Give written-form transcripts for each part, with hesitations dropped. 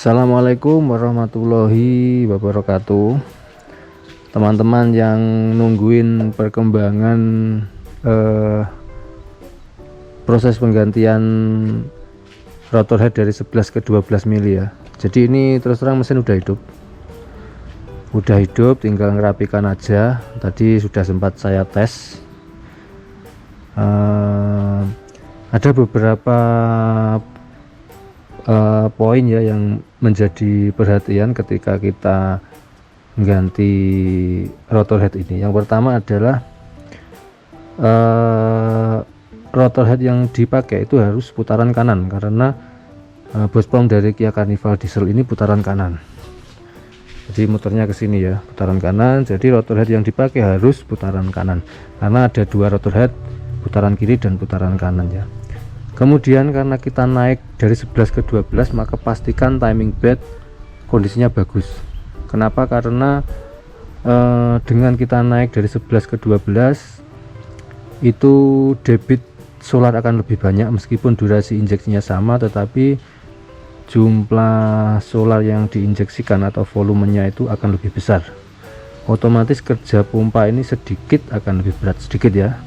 Assalamualaikum warahmatullahi wabarakatuh. Teman-teman yang nungguin perkembangan proses penggantian rotor head dari 11 ke 12 mili ya. Jadi ini terus terang mesin udah hidup, tinggal ngerapikan aja. Tadi sudah sempat saya tes. Ada beberapa poin ya yang menjadi perhatian ketika kita mengganti rotor head ini. Yang pertama adalah rotor head yang dipakai itu harus putaran kanan, karena bospom dari Kia Carnival diesel ini putaran kanan. Jadi motornya ke sini ya, putaran kanan. Jadi rotor head yang dipakai harus putaran kanan, karena ada dua rotor head, putaran kiri dan putaran kanan ya. Kemudian karena kita naik dari 11 ke 12, maka pastikan timing bed kondisinya bagus. Kenapa? Karena dengan kita naik dari 11 ke 12 itu debit solar akan lebih banyak, meskipun durasi injeksinya sama, tetapi jumlah solar yang diinjeksikan atau volumenya itu akan lebih besar. Otomatis kerja pompa ini sedikit akan lebih berat sedikit ya.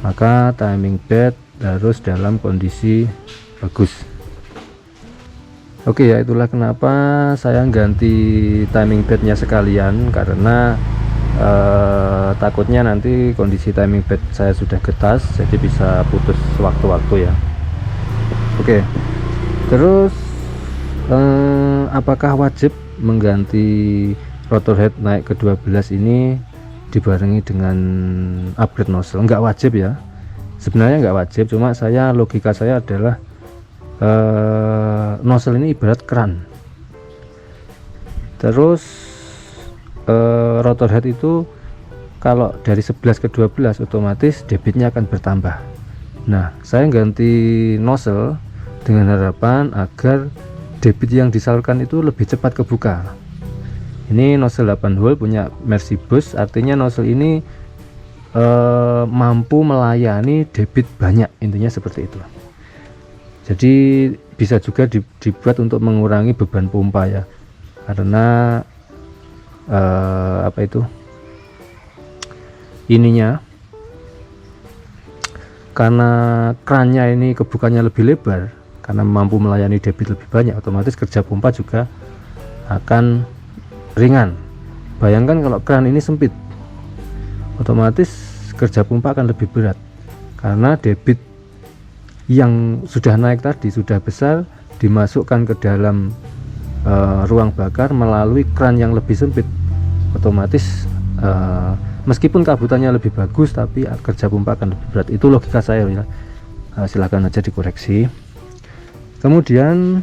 Maka timing bed harus dalam kondisi bagus. Oke ya, itulah kenapa saya ganti timing bednya sekalian, karena takutnya nanti kondisi timing bed saya sudah getas, jadi bisa putus sewaktu-waktu ya. Oke, terus apakah wajib mengganti rotor head naik ke 12 ini dibarengi dengan upgrade nozzle? Enggak wajib ya, sebenarnya nggak wajib, cuma logika saya adalah nozzle ini ibarat keran. Terus rotor head itu kalau dari 11 ke 12 otomatis debitnya akan bertambah. Nah, saya ganti nozzle dengan harapan agar debit yang disalurkan itu lebih cepat kebuka. Ini nozzle 8 hole punya Mercy Boost, artinya nozzle ini mampu melayani debit banyak, intinya seperti itu. Jadi bisa juga dibuat untuk mengurangi beban pompa ya, karena karena kerannya ini kebukanya lebih lebar, karena mampu melayani debit lebih banyak, otomatis kerja pompa juga akan ringan. Bayangkan kalau keran ini sempit, otomatis kerja pompa akan lebih berat, karena debit yang sudah naik tadi sudah besar dimasukkan ke dalam ruang bakar melalui keran yang lebih sempit. Otomatis meskipun kabutannya lebih bagus, tapi kerja pompa akan lebih berat. Itu logika saya ya. Silahkan aja dikoreksi. Kemudian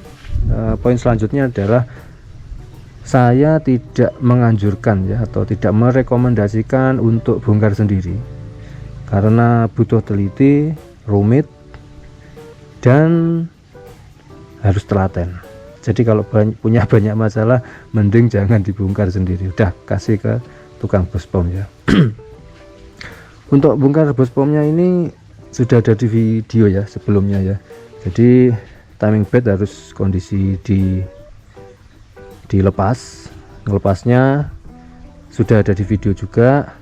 poin selanjutnya adalah saya tidak menganjurkan ya, atau tidak merekomendasikan untuk bongkar sendiri, karena butuh teliti, rumit, dan harus telaten. Jadi kalau punya banyak masalah, mending jangan dibongkar sendiri, udah kasih ke tukang bospom ya. Untuk bongkar bospomnya ini sudah ada di video ya sebelumnya ya. Jadi timing bed harus kondisi dilepas. Ngelepasnya sudah ada di video juga,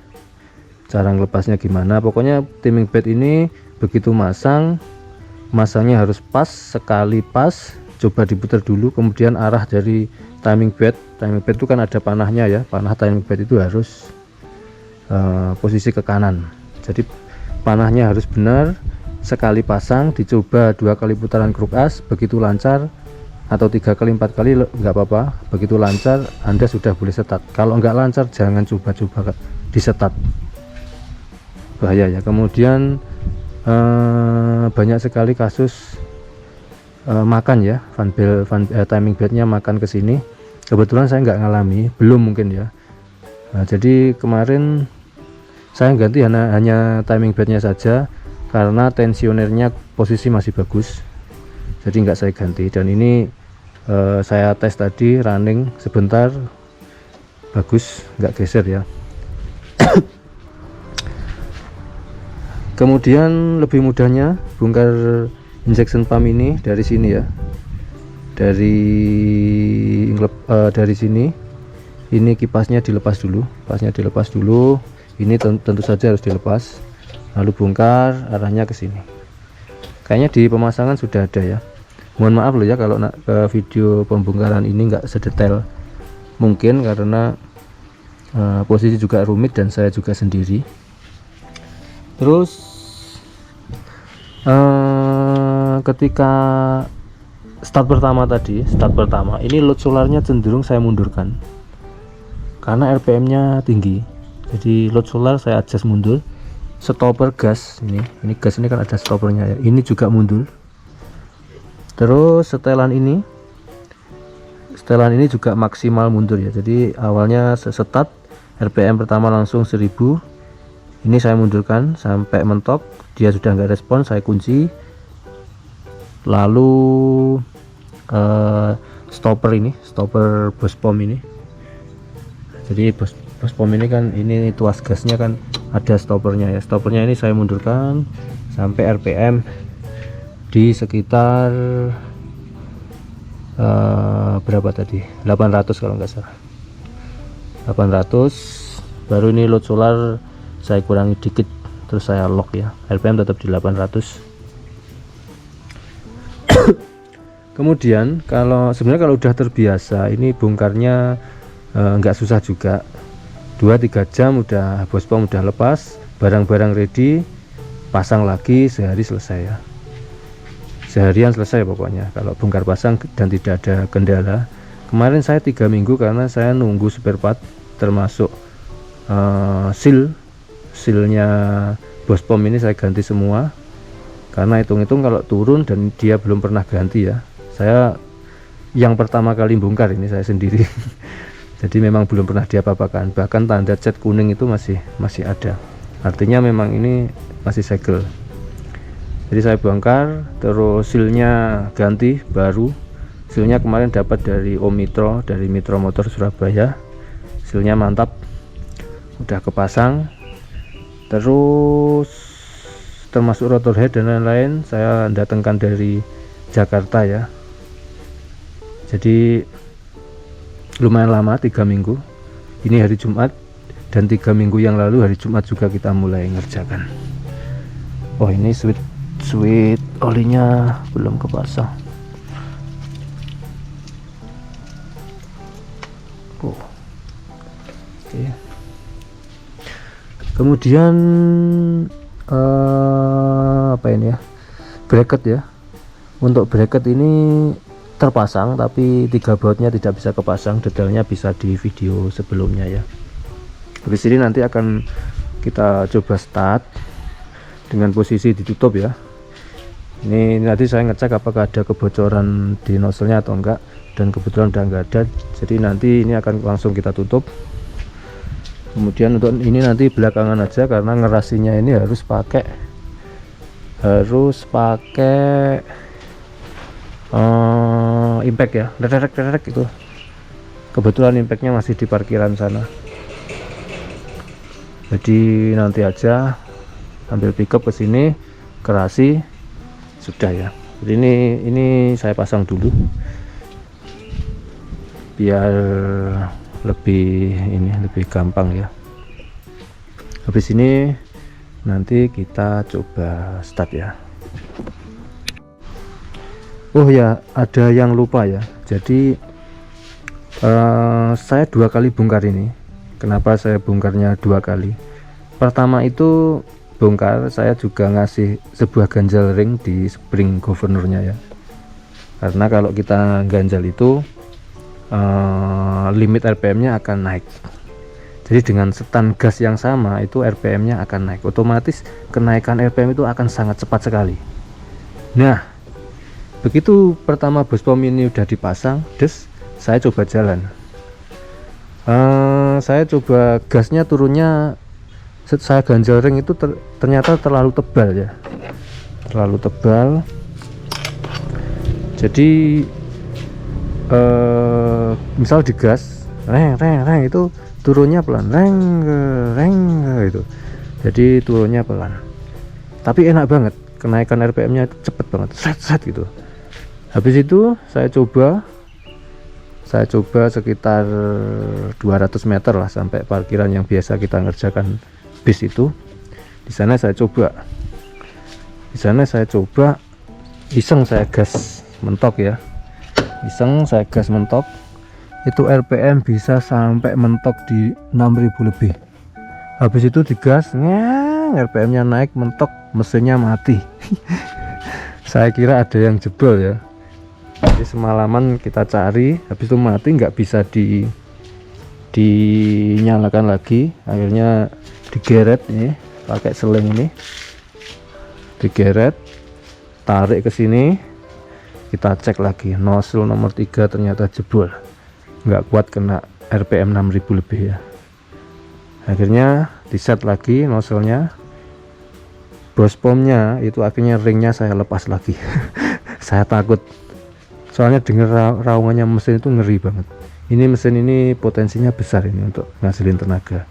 cara ngelepasnya gimana. Pokoknya timing bed ini begitu masangnya harus pas, sekali pas coba diputar dulu, kemudian arah dari timing bed itu kan ada panahnya ya, panah timing bed itu harus posisi ke kanan. Jadi panahnya harus benar, sekali pasang dicoba 2 kali putaran kruk as, begitu lancar, atau 3 kali 4 kali nggak apa-apa, begitu lancar Anda sudah boleh setat. Kalau nggak lancar jangan coba-coba disetat, bahaya ya. Kemudian banyak sekali kasus makan ya, timing bednya makan ke sini. Kebetulan saya nggak ngalami, belum mungkin ya. Nah, jadi kemarin saya ganti hanya timing bednya saja, karena tensionernya posisi masih bagus, jadi nggak saya ganti. Dan ini saya tes tadi running sebentar, bagus, nggak geser ya. Kemudian lebih mudahnya bongkar injection pump ini dari sini ya, dari sini. Ini kipasnya dilepas dulu, ini tentu saja harus dilepas, lalu bongkar arahnya ke sini. Kayaknya di pemasangan sudah ada ya. Mohon maaf loh ya kalau video pembongkaran ini nggak sedetail mungkin, karena posisi juga rumit dan saya juga sendiri. Terus ketika start pertama ini load solarnya cenderung saya mundurkan karena RPM nya tinggi, jadi load solar saya adjust mundur. Stopper gas ini gas ini kan ada stoppernya ya, ini juga mundur. Terus setelan ini juga maksimal mundur ya, jadi awalnya start RPM pertama langsung 1000, ini saya mundurkan sampai mentok, dia sudah nggak respon, saya kunci. Lalu stopper bus pom ini, jadi bus pom ini kan, ini tuas gasnya kan ada stoppernya ya, stoppernya ini saya mundurkan sampai RPM di sekitar berapa tadi, 800 kalau nggak salah, 800. Baru ini load solar saya kurangi dikit, terus saya lock ya, RPM tetap di 800. Kemudian sebenarnya kalau udah terbiasa, ini bongkarnya nggak susah juga, 2-3 jam udah bos pom udah lepas, barang-barang ready, pasang lagi, sehari selesai ya, seharian selesai pokoknya kalau bongkar pasang dan tidak ada kendala. Kemarin saya 3 minggu karena saya nunggu spare part, termasuk sealnya bos pom ini saya ganti semua, karena hitung-hitung kalau turun dan dia belum pernah ganti ya, saya yang pertama kali bongkar ini saya sendiri. Jadi memang belum pernah diapa-apakan, bahkan tanda cat kuning itu masih ada, artinya memang ini masih segel. Jadi saya bongkar, terus sealnya ganti baru. Sealnya kemarin dapat dari Om Mitro, dari Mitro Motor Surabaya, sealnya mantap, udah kepasang. Terus termasuk rotor head dan lain-lain saya datangkan dari Jakarta ya, jadi lumayan lama, 3 minggu. Ini hari Jumat, dan 3 minggu yang lalu hari Jumat juga kita mulai ngerjakan. Oh, ini switch olinya belum kepasang. Oh, oke. Kemudian apa ini ya, bracket ya. Untuk bracket ini terpasang, tapi 3 bautnya tidak bisa kepasang, detailnya bisa di video sebelumnya ya. Di sini nanti akan kita coba start dengan posisi ditutup ya. Ini nanti saya ngecek apakah ada kebocoran di nozzle-nya atau enggak, dan kebetulan udah enggak ada, jadi nanti ini akan langsung kita tutup. Kemudian untuk ini nanti belakangan aja, karena ngerasinya ini harus pakai impact ya, derek itu. Kebetulan impactnya masih di parkiran sana, jadi nanti aja ambil pickup ke sini, kerasi, sudah ya. Jadi ini saya pasang dulu biar lebih gampang ya. Habis ini nanti kita coba start ya. Oh ya, ada yang lupa ya, jadi saya 2 kali bongkar ini. Kenapa saya bongkarnya 2 kali? Pertama itu bongkar, saya juga ngasih sebuah ganjal ring di spring governornya ya, karena kalau kita ganjal itu limit RPM nya akan naik. Jadi dengan setan gas yang sama itu RPM nya akan naik, otomatis kenaikan RPM itu akan sangat cepat sekali. Nah, begitu pertama bus pom ini udah dipasang, saya coba jalan, saya coba gasnya turunnya, saya ganjal ring itu ternyata terlalu tebal ya, terlalu tebal. Jadi misal digas reng itu turunnya pelan, reng itu, jadi turunnya pelan, tapi enak banget, kenaikan RPM nya cepet banget, set gitu. Habis itu saya coba sekitar 200 meter lah sampai parkiran yang biasa kita ngerjakan bis itu. Di sana saya coba iseng saya gas mentok ya, itu RPM bisa sampai mentok di 6000 lebih. Habis itu digas, RPM nya naik mentok, mesinnya mati. Saya kira ada yang jebol ya. Jadi semalaman kita cari, habis itu mati, nggak bisa dinyalakan lagi. Akhirnya digeret ini pakai seling ini, digeret, tarik ke sini, kita cek lagi nozzle nomor 3 ternyata jebol, nggak kuat kena RPM 6000 lebih ya. Akhirnya diset lagi nozzle-nya, bospomnya itu akhirnya ringnya saya lepas lagi. Saya takut, soalnya dengar raungannya mesin itu ngeri banget. Ini mesin ini potensinya besar ini untuk ngasilin tenaga,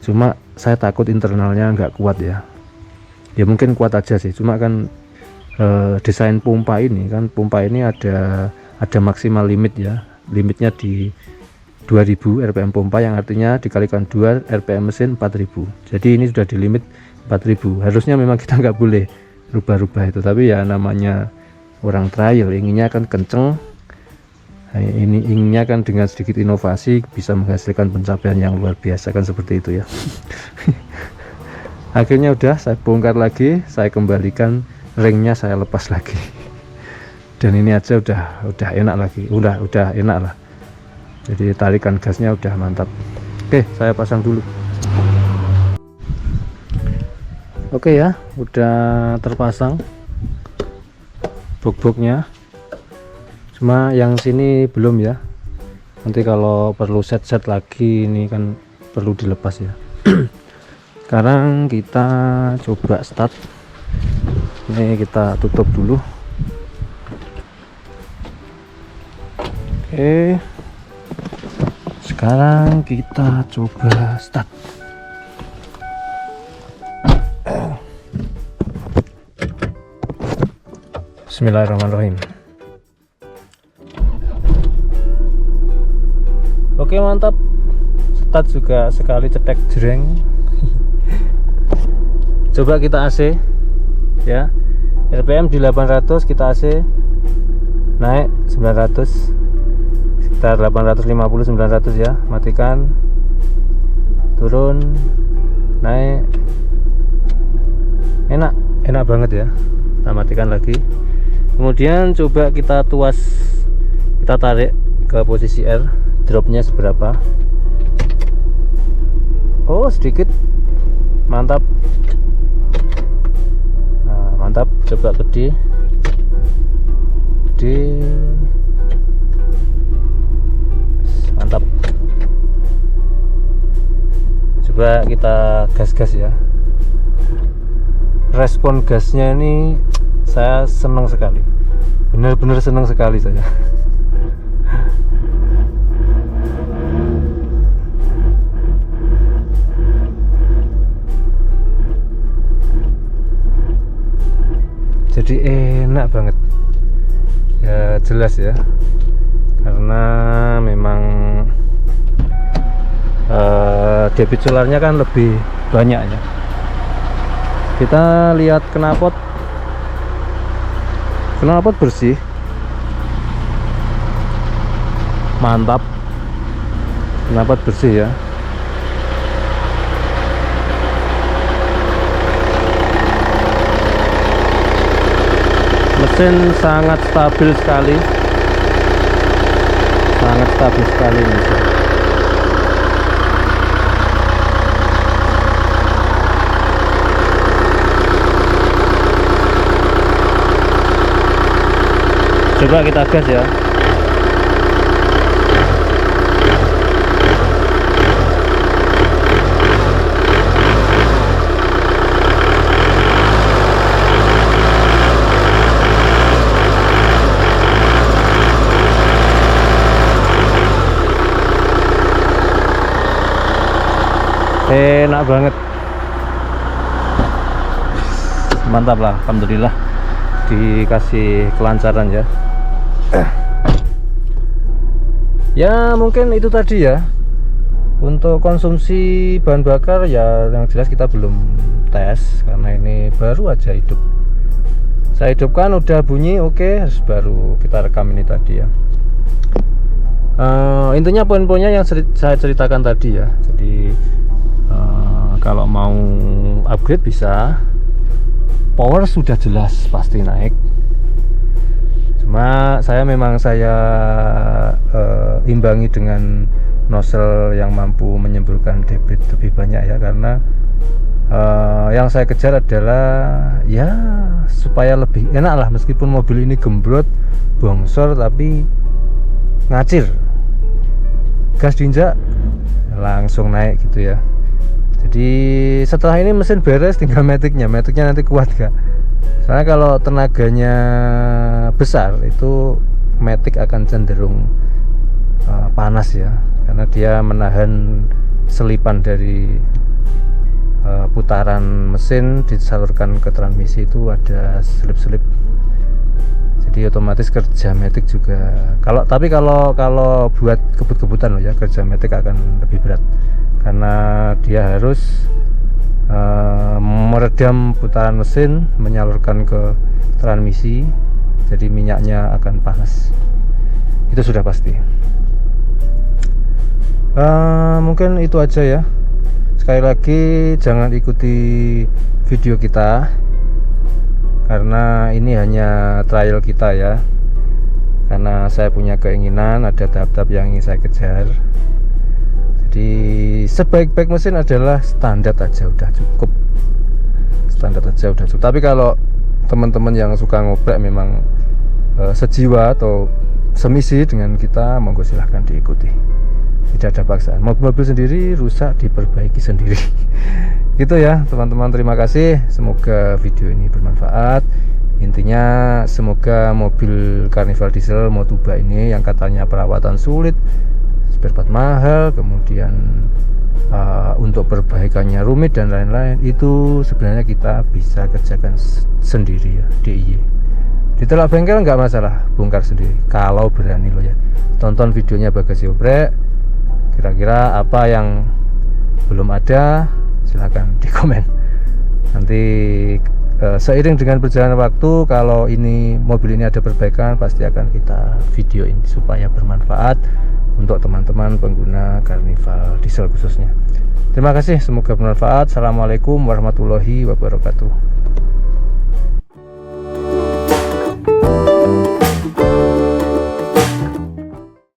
cuma saya takut internalnya nggak kuat ya. Ya mungkin kuat aja sih, cuma kan desain pompa ini ada maksimal limit ya, limitnya di 2000 RPM pompa, yang artinya dikalikan 2 RPM mesin 4000. Jadi ini sudah di limit 4000. Harusnya memang kita nggak boleh rubah-rubah itu, tapi ya namanya orang trial, inginnya kan kenceng, ini inginnya kan dengan sedikit inovasi bisa menghasilkan pencapaian yang luar biasa, kan seperti itu ya. Akhirnya udah saya bongkar lagi, saya kembalikan, ringnya saya lepas lagi, dan ini aja udah enak lagi, udah enak lah. Jadi tarikan gasnya udah mantap. Oke, saya pasang dulu. Oke ya, udah terpasang box-boxnya, cuma yang sini belum ya. Nanti kalau perlu set lagi ini kan perlu dilepas ya. Sekarang kita coba start. Ini kita tutup dulu. Oke, sekarang kita coba start. Bismillahirrahmanirrahim. Oke, mantap. Start juga sekali cetek jreng. Coba kita AC ya. RPM di 800, kita AC naik 900, sekitar 850 900 ya. Matikan, turun, naik. Enak banget ya. Kita matikan lagi. Kemudian coba kita tuas, kita tarik ke posisi R, dropnya seberapa. Oh, sedikit. Mantap. Nah, mantap. Coba ke D. Mantap. Coba kita gas ya. Respon gasnya ini saya senang sekali, benar-benar senang sekali saya. Jadi enak banget ya, jelas ya, karena memang debit solarnya kan lebih banyak ya. Kita lihat knalpot bersih, mantap. Knalpot bersih ya. Mesin sangat stabil sekali, mesin. Coba kita gas ya. Enak banget, mantap lah, alhamdulillah dikasih kelancaran ya. Ya mungkin itu tadi ya. Untuk konsumsi bahan bakar ya yang jelas kita belum tes karena ini baru aja hidup. Saya hidupkan udah bunyi, oke, baru kita rekam ini tadi ya. Intinya poin-poinnya yang saya ceritakan tadi ya. Jadi kalau mau upgrade bisa, power sudah jelas pasti naik. Cuma saya imbangi dengan nozzle yang mampu menyemburkan debit lebih banyak ya, karena yang saya kejar adalah ya supaya lebih enak lah, meskipun mobil ini gembrot bongsor tapi ngacir, gas diinjak langsung naik gitu ya. Jadi setelah ini mesin beres, tinggal maticnya nanti kuat gak. Soalnya kalau tenaganya besar itu matic akan cenderung panas ya, karena dia menahan selipan dari putaran mesin disalurkan ke transmisi, itu ada selip-selip, jadi otomatis kerja matic juga tapi kalau buat kebut-kebutan loh ya, kerja matic akan lebih berat karena dia harus meredam putaran mesin, menyalurkan ke transmisi, jadi minyaknya akan panas, itu sudah pasti. Mungkin itu aja ya. Sekali lagi jangan ikuti video kita karena ini hanya trial kita ya, karena saya punya keinginan, ada tahap-tahap yang ingin saya kejar. Jadi sebaik-baik mesin adalah standar aja udah cukup, tapi kalau teman-teman yang suka ngoprek memang sejiwa atau semisi dengan kita, monggo silahkan diikuti, tidak ada paksaan. Mobil sendiri rusak diperbaiki sendiri. Gitu ya teman-teman, terima kasih, semoga video ini bermanfaat. Intinya semoga mobil Carnival diesel Motuba ini yang katanya perawatan sulit, spare part mahal, kemudian untuk perbaikannya rumit dan lain-lain, itu sebenarnya kita bisa kerjakan sendiri ya, DIY. Di telak bengkel nggak masalah, bongkar sendiri kalau berani loh ya. Tonton videonya Bagasi Oprek, kira-kira apa yang belum ada silahkan di komen. Nanti seiring dengan perjalanan waktu, kalau mobil ini ada perbaikan, pasti akan kita videoin supaya bermanfaat untuk teman-teman pengguna Carnival diesel khususnya. Terima kasih, semoga bermanfaat. Assalamualaikum warahmatullahi wabarakatuh.